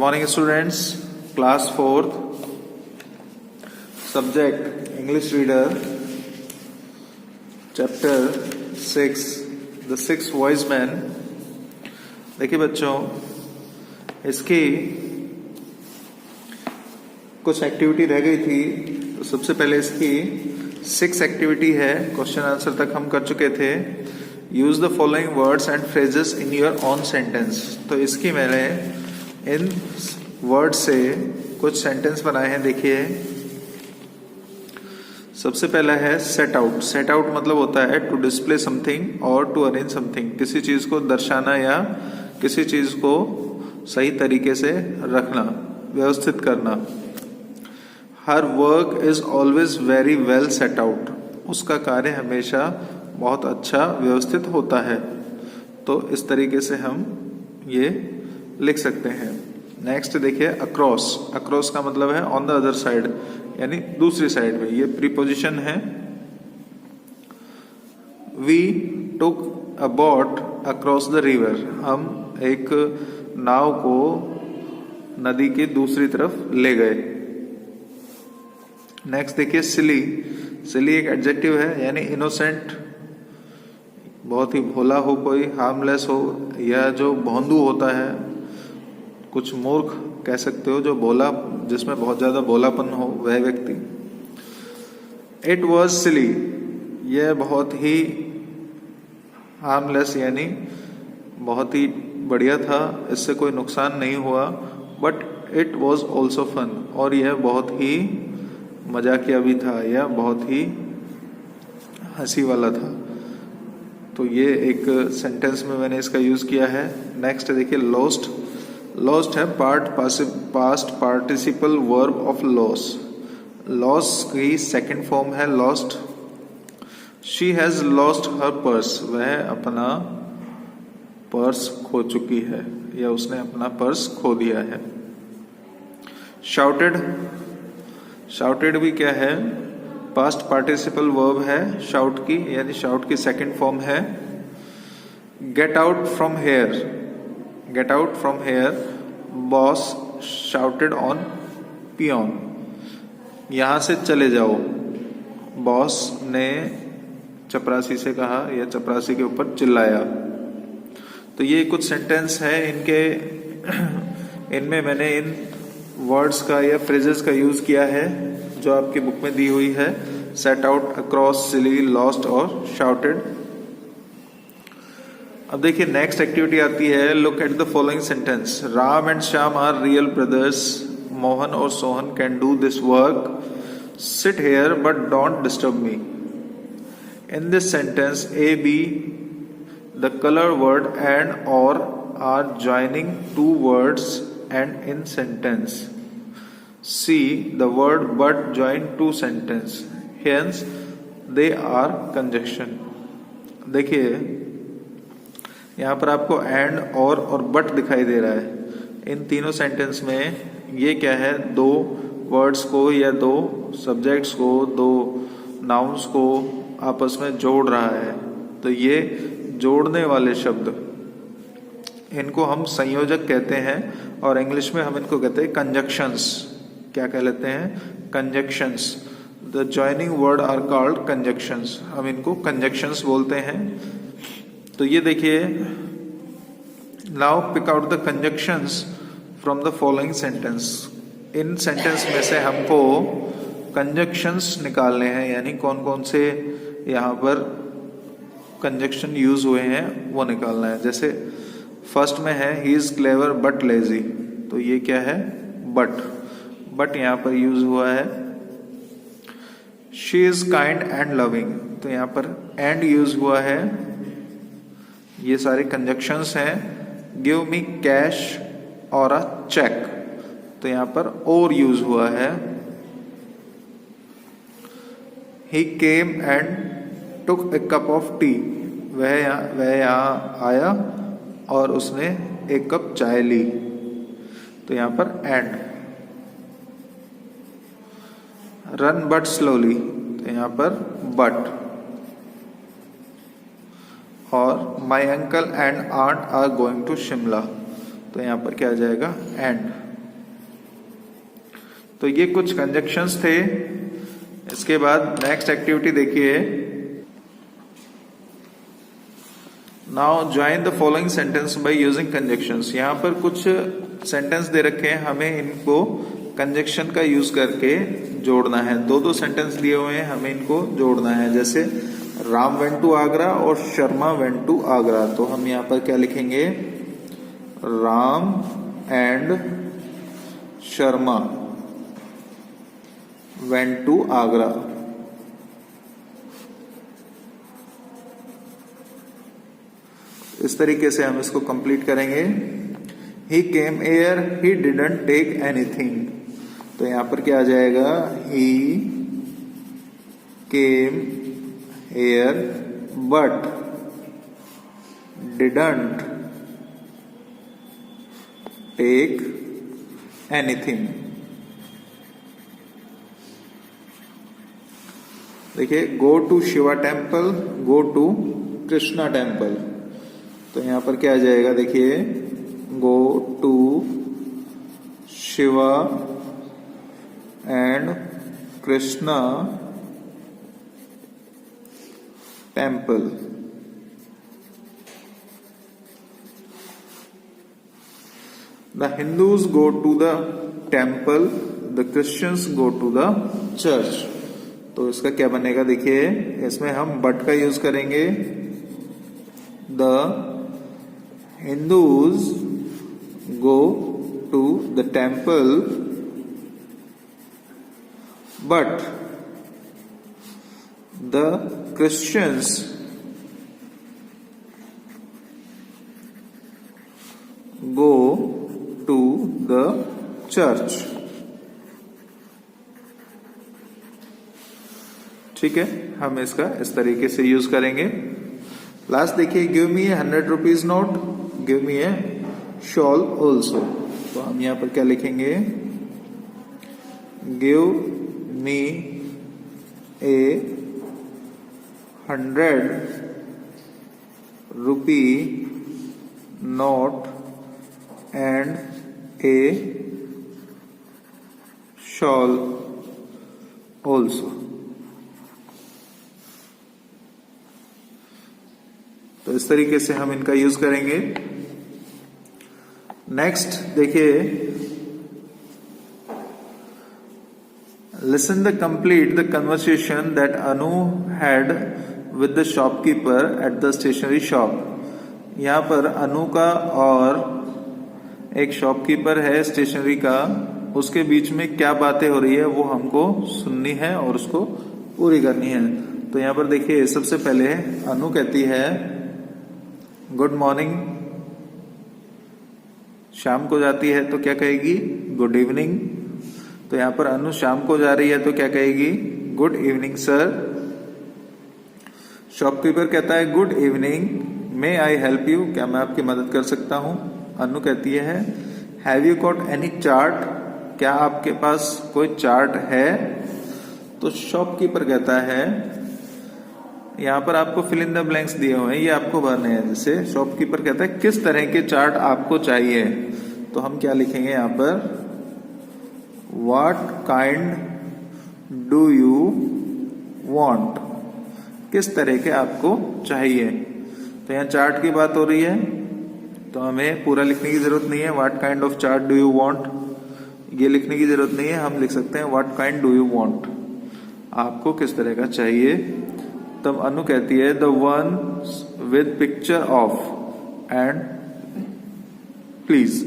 morning students, class 4th, subject English reader, chapter 6, the six wise men। देखिए बच्चों, इसकी कुछ एक्टिविटी रह गई थी। तो सबसे पहले इसकी 6 एक्टिविटी है, क्वेश्चन आंसर तक हम कर चुके थे। Use the following words and phrases in your own sentence. तो इसकी मैंने इन वर्ड से कुछ सेंटेंस बनाए हैं। देखिए, सबसे पहला है सेट आउट। सेट आउट मतलब होता है टू डिस्प्ले समथिंग और टू अरेंज समथिंग, किसी चीज को दर्शाना या किसी चीज को सही तरीके से रखना, व्यवस्थित करना। Her work is always very well set out. उसका कार्य हमेशा बहुत अच्छा व्यवस्थित होता है। तो इस तरीके से हम ये लिख सकते हैं। नेक्स्ट देखिए, अक्रॉस। अक्रॉस का मतलब है ऑन द अदर साइड, यानी दूसरी साइड में। ये प्रीपोजिशन है। We took a boat across the river. हम एक नाव को नदी के दूसरी तरफ ले गए। नेक्स्ट देखिए, सिली। सिली एक एडजेक्टिव है, यानी इनोसेंट, बहुत ही भोला हो, कोई हार्मलेस हो, या जो भोंदू होता है, कुछ मूर्ख कह सकते हो, जो भोला, जिसमें बहुत ज्यादा भोलापन हो, वह व्यक्ति। इट वॉज सिली, यह बहुत ही हार्मलेस, यानी बहुत ही बढ़िया था, इससे कोई नुकसान नहीं हुआ। But it was also fun, और यह बहुत ही मजाकिया भी था, या बहुत ही हंसी वाला था। तो ये एक सेंटेंस में मैंने इसका यूज किया है। नेक्स्ट देखिए, लॉस्ट। लॉस्ट है past participle verb of loss. Loss की सेकंड फॉर्म है lost. She has lost her purse. वह अपना पर्स खो चुकी है, या उसने अपना पर्स खो दिया है। शाउटेड। शाउटेड भी क्या है? पास्ट पार्टिसिपल वर्ब है शाउट की, यानी शाउट की सेकंड फॉर्म है। Get out from here. Get out from here, boss shouted on peon. यहां से चले जाओ, बॉस ने चपरासी से कहा, या चपरासी के ऊपर चिल्लाया। तो ये कुछ सेंटेंस है, इनमें मैंने इन वर्ड्स का या फ्रेजेस का यूज किया है जो आपकी बुक में दी हुई है। Set out, across, silly, lost और शाउटेड। अब देखिए, नेक्स्ट एक्टिविटी आती है, look at the following sentence. Ram and Shyam are real brothers. Mohan और Sohan can do this work. Sit here but don't disturb me. In this sentence, A, B, the colour word and और are joining two words and in sentence. C, the word but join two sentence, hence they are conjunction। देखिए, यहाँ पर आपको and और but दिखाई दे रहा है। इन तीनों सेंटेंस में ये क्या है? दो वर्ड्स को या दो सब्जेक्ट्स को, दो नाउन्स को आपस में जोड़ रहा है। तो ये जोड़ने वाले शब्द, इनको हम संयोजक कहते हैं, और इंग्लिश में हम इनको कहते हैं कंजक्शंस। क्या कह लेते हैं? Conjunctions. The joining word are called conjunctions. हम इनको कंजक्शंस बोलते हैं। तो ये देखिए, now pick out the conjunctions from the following sentence. इन सेंटेंस में से हमको कंजक्शंस निकालने हैं, यानी कौन कौन से यहाँ पर कंजक्शन यूज हुए हैं वो निकालना है। जैसे फर्स्ट में है, he is clever but lazy. तो ये क्या है? बट यहां पर यूज हुआ है। She is kind and loving. तो यहां पर एंड यूज हुआ है। ये सारे कंजक्शंस हैं। गिव मी कैश और अ चेक। तो यहां पर और यूज हुआ है। He came and took a cup of tea. वह यहां आया और उसने एक कप चाय ली। तो यहां पर एंड। Run but slowly. तो यहां पर बट। और my uncle and aunt are going to Shimla. तो यहां पर क्या आ जाएगा? एंड। तो ये कुछ कंजक्शंस थे। इसके बाद नेक्स्ट एक्टिविटी देखिए, now join the following sentence by using conjunctions. यहाँ पर कुछ सेंटेंस दे रखे हैं, हमें इनको कंजक्शन का यूज करके जोड़ना है। दो सेंटेंस दिए हुए हैं, हमें इनको जोड़ना है। जैसे राम वेंट टू आगरा और शर्मा वेंट टू आगरा, तो हम यहाँ पर क्या लिखेंगे, Ram and Sharma went to Agra. इस तरीके से हम इसको कंप्लीट करेंगे। He came here, he didn't take anything, तो यहां पर क्या आ जाएगा, he came here but didn't take anything. देखिए, go to Shiva temple, go to Krishna temple, तो यहां पर क्या आ जाएगा, देखिए, go to Shiva and Krishna temple. The Hindus go to the temple, the Christians go to the church. तो इसका क्या बनेगा, देखिए, इसमें हम बट का यूज करेंगे। The Hindus go to the temple but the Christians go to the church. ठीक है, हम इसका इस तरीके से यूज करेंगे। लास्ट देखिए, give me 100 rupees note, give me a shawl also, तो हम यहां पर क्या लिखेंगे, give me a 100 rupee note and a shawl also. तो इस तरीके से हम इनका यूज करेंगे। नेक्स्ट देखिए, listen the complete the conversation that Anu had with the shopkeeper at the stationery shop. यहां पर अनु का और एक शॉपकीपर है स्टेशनरी का, उसके बीच में क्या बातें हो रही है वो हमको सुननी है और उसको पूरी करनी है। तो यहां पर देखिए, सबसे पहले अनु कहती है गुड मॉर्निंग, शाम को जाती है तो क्या कहेगी, गुड इवनिंग। तो यहां पर अनु शाम को जा रही है तो क्या कहेगी, गुड इवनिंग सर। शॉपकीपर कहता है good evening, may I help you, क्या मैं आपकी मदद कर सकता हूं। अनु कहती है have you got any chart, क्या आपके पास कोई चार्ट है। तो शॉपकीपर कहता है, यहां पर आपको फिल इन द ब्लैंक्स दिए हुए हैं, ये आपको भरने हैं। जैसे शॉपकीपर कहता है किस तरह के चार्ट आपको चाहिए, तो हम क्या लिखेंगे यहां पर, what kind do you want, किस तरह के आपको चाहिए। तो यहाँ चार्ट की बात हो रही है, तो हमें पूरा लिखने की जरूरत नहीं है, what kind of chart do you want, ये लिखने की जरूरत नहीं है। हम लिख सकते हैं what kind do you want, आपको किस तरह का चाहिए। तब अनु कहती है the one with picture of and please.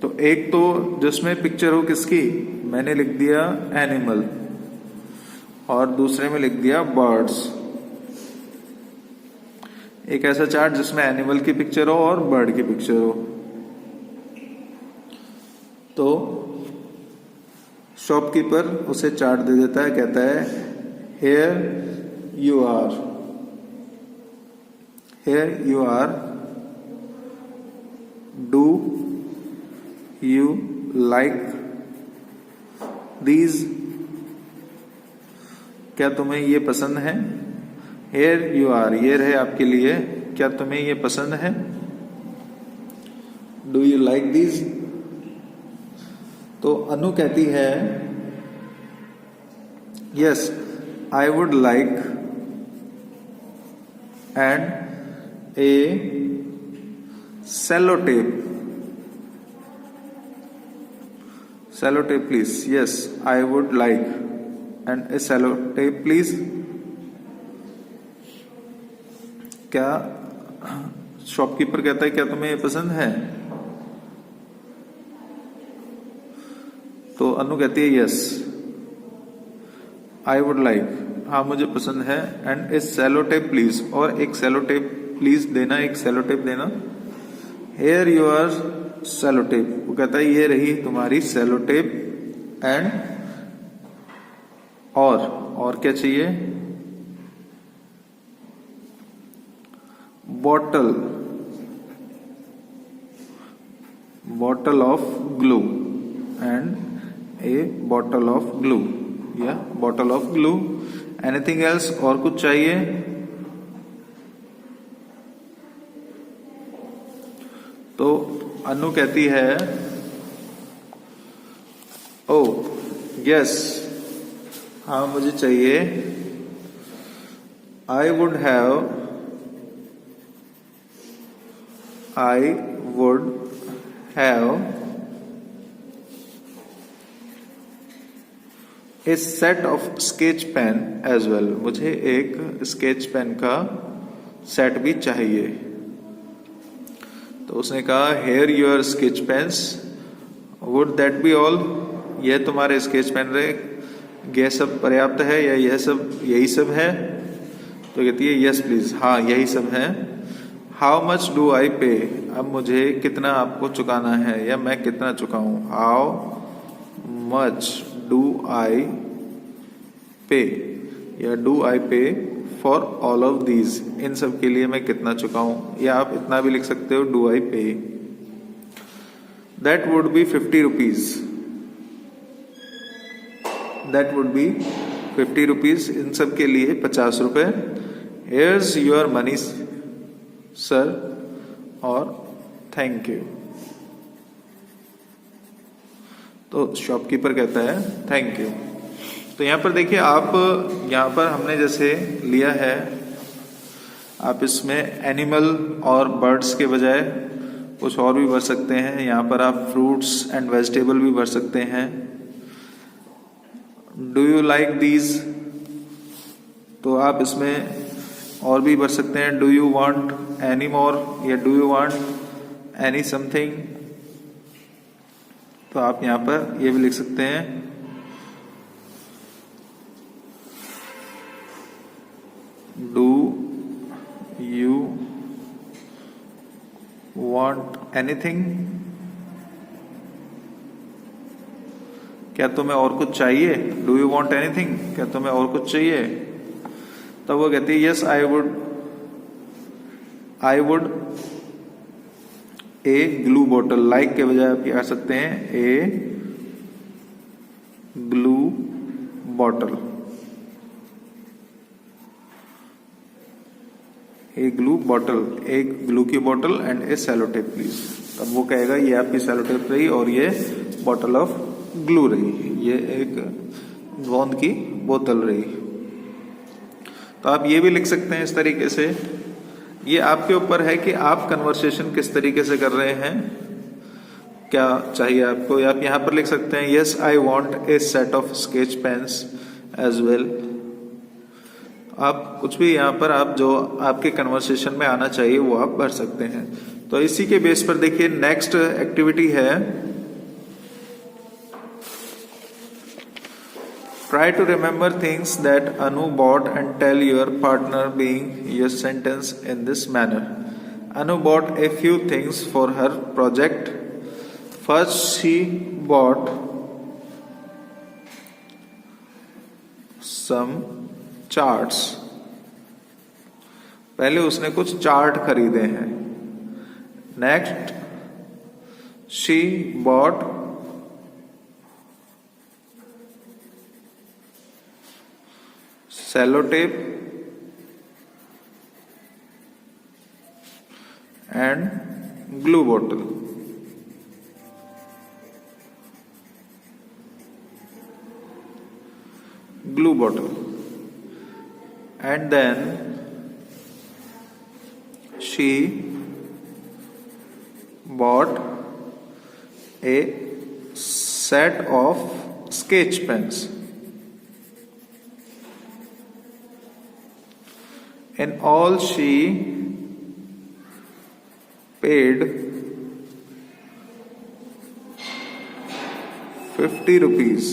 तो एक तो जिसमें पिक्चर हो किसकी, मैंने लिख दिया एनिमल, और दूसरे में लिख दिया बर्ड्स। एक ऐसा चार्ट जिसमें एनिमल की पिक्चर हो और बर्ड की पिक्चर हो। तो शॉपकीपर उसे चार्ट दे देता है, कहता है hair you are, do you like these, क्या तुम्हें ये पसंद है। here you are, ये रहे आपके लिए, क्या तुम्हें ये पसंद है। do you like these, तो अनु कहती है Yes, I would like and a sellotape. Sellotape, please. Yes, I would like and a sellotape, please. क्या शॉपकीपर कहता है क्या तुम्हें ये पसंद है? तो अनु कहती है यस, आई वुड लाइक, हाँ मुझे पसंद है, एंड ए सेलोटेप प्लीज, और एक सेलोटेप प्लीज देना, एक सेलोटेप देना. हेयर योर सेलोटेप, वो कहता है ये रही तुम्हारी सेलोटेप, एंड और क्या चाहिए? Bottle of glue, and a bottle of glue, या bottle of glue. Anything else, और कुछ चाहिए? तो अनु कहती है ओ यस, हाँ मुझे चाहिए. I would have a set of sketch pen as well, मुझे एक स्केच पेन का सेट भी चाहिए. तो उसने कहा here your sketch pens, would that be all, यह तुम्हारे स्केच पेन रहे, यह सब पर्याप्त है या यही सब है? तो कहती है यस प्लीज, हाँ यही सब है. हाउ मच डू आई पे, अब मुझे कितना आपको चुकाना है या मैं कितना चुकाऊं? हाउ मच डू आई पे, या डू आई पे फॉर ऑल ऑफ दीज, इन सब के लिए मैं कितना चुकाऊं, या आप इतना भी लिख सकते हो do I pay. That would be 50 rupees, that would be 50 rupees, इन सब के लिए 50 रुपए. हेयर्स योर मनी सर, और थैंक यू. तो शॉपकीपर कहता है थैंक यू. तो यहां पर देखिए, आप यहां पर हमने जैसे लिया है, आप इसमें एनिमल और बर्ड्स के बजाय कुछ और भी भर सकते हैं. यहां पर आप फ्रूट्स एंड वेजिटेबल भी भर सकते हैं. डू यू लाइक दीज, तो आप इसमें और भी भर सकते हैं. Do you want any more, या do you want any something. तो आप यहां पर ये भी लिख सकते हैं डू यू वांट एनीथिंग, क्या तुम्हें और कुछ चाहिए? डू यू वांट एनीथिंग, क्या तुम्हें और कुछ चाहिए? तब वो कहती है yes I would a glue bottle, like के बजाय आप कह सकते हैं ए ग्लू बॉटल, ए ग्लू बॉटल, एक ग्लू की बोतल एंड ए सेलोटेप प्लीज. तब वो कहेगा ये आपकी सेलोटेप रही और ये बॉटल ऑफ ग्लू रही, ये एक गोंद की बोतल रही. तो आप ये भी लिख सकते हैं इस तरीके से. ये आपके ऊपर है कि आप कन्वर्सेशन किस तरीके से कर रहे हैं, क्या चाहिए आपको. आप यहां पर लिख सकते हैं yes I want a set of sketch pens as well. आप कुछ भी यहां पर आप जो आपके कन्वर्सेशन में आना चाहिए वो आप भर सकते हैं. तो इसी के बेस पर देखिए नेक्स्ट एक्टिविटी है try to remember things that Anu bought and tell your partner being your sentence in this manner. Anu bought a few things for her project. First she bought some charts. पहले उसने कुछ chart खरीदे हैं. Next she bought sellotape and glue bottle. glue bottle, and then she bought a set of sketch pens. In all she paid 50 rupees.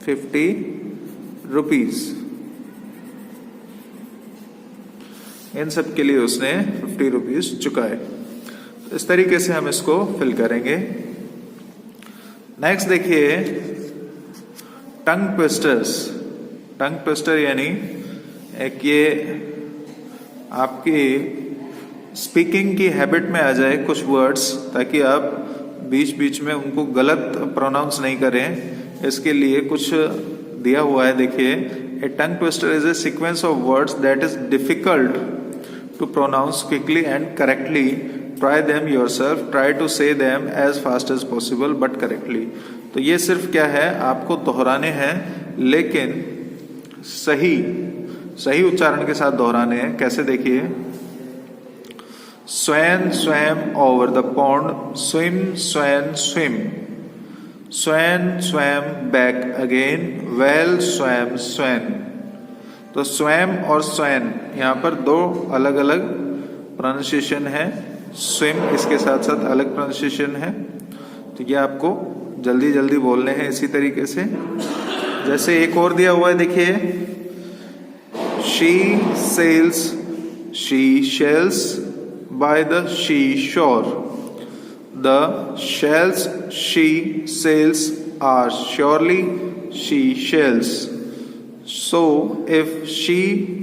50 rupees. इन सब के लिए उसने 50 rupees चुकाए। इस तरीके से हम इसको फिल करेंगे। नेक्स्ट देखिए टंग ट्विस्टर्स। टंग ट्विस्टर यानी एक ये आपकी स्पीकिंग की हैबिट में आ जाए कुछ वर्ड्स, ताकि आप बीच बीच में उनको गलत प्रोनाउंस नहीं करें। इसके लिए कुछ दिया हुआ है, देखिए a tongue twister is a sequence of words that is difficult to pronounce quickly and correctly. Try them yourself, try to say them as fast as possible but correctly. तो ये सिर्फ क्या है, आपको दोहराने हैं, लेकिन सही उच्चारण के साथ दोहराने हैं। कैसे देखिए, Swan swam over the pond, swim, swan, swim. Swan swam back again, well swam, swan. तो swam और swan यहाँ पर दो अलग अलग प्रोनाउंसिएशन है। swim इसके साथ साथ अलग प्रोनाउंसिएशन है। तो ये आपको जल्दी जल्दी बोलने हैं इसी तरीके से। जैसे एक और दिया हुआ है, देखिए she sails, she shells by the seashore. The shells she sails are surely seashells. So if she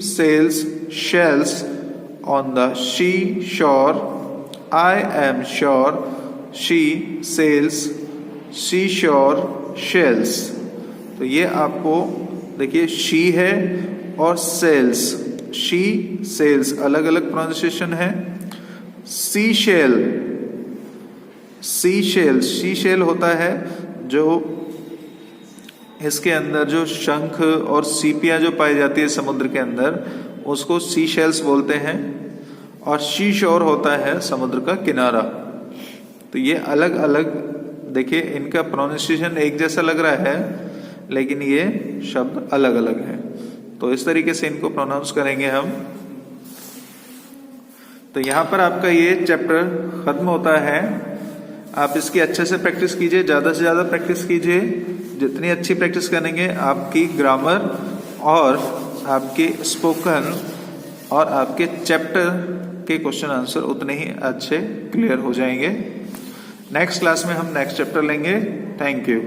sails shells on the seashore, I am sure she sails seashore shells. तो ये आपको देखिए she है और sails, she sails अलग अलग pronunciation है। Seashell होता है जो इसके अंदर जो शंख और सीपियां जो पाई जाती है समुद्र के अंदर, उसको सीशेल्स बोलते हैं। और शीशोर होता है समुद्र का किनारा। तो ये अलग अलग देखिए, इनका प्रोनाउंसिएशन एक जैसा लग रहा है, लेकिन ये शब्द अलग अलग हैं। तो इस तरीके से इनको प्रोनाउंस करेंगे हम। तो यहाँ पर आपका ये चैप्टर खत्म होता है। आप इसकी अच्छे से प्रैक्टिस कीजिए, ज्यादा से ज्यादा प्रैक्टिस कीजिए। जितनी अच्छी प्रैक्टिस करेंगे, आपकी ग्रामर और आपकी स्पोकन और आपके चैप्टर के क्वेश्चन आंसर उतने ही अच्छे क्लियर हो जाएंगे। नेक्स्ट क्लास में हम नेक्स्ट चैप्टर लेंगे। Thank you.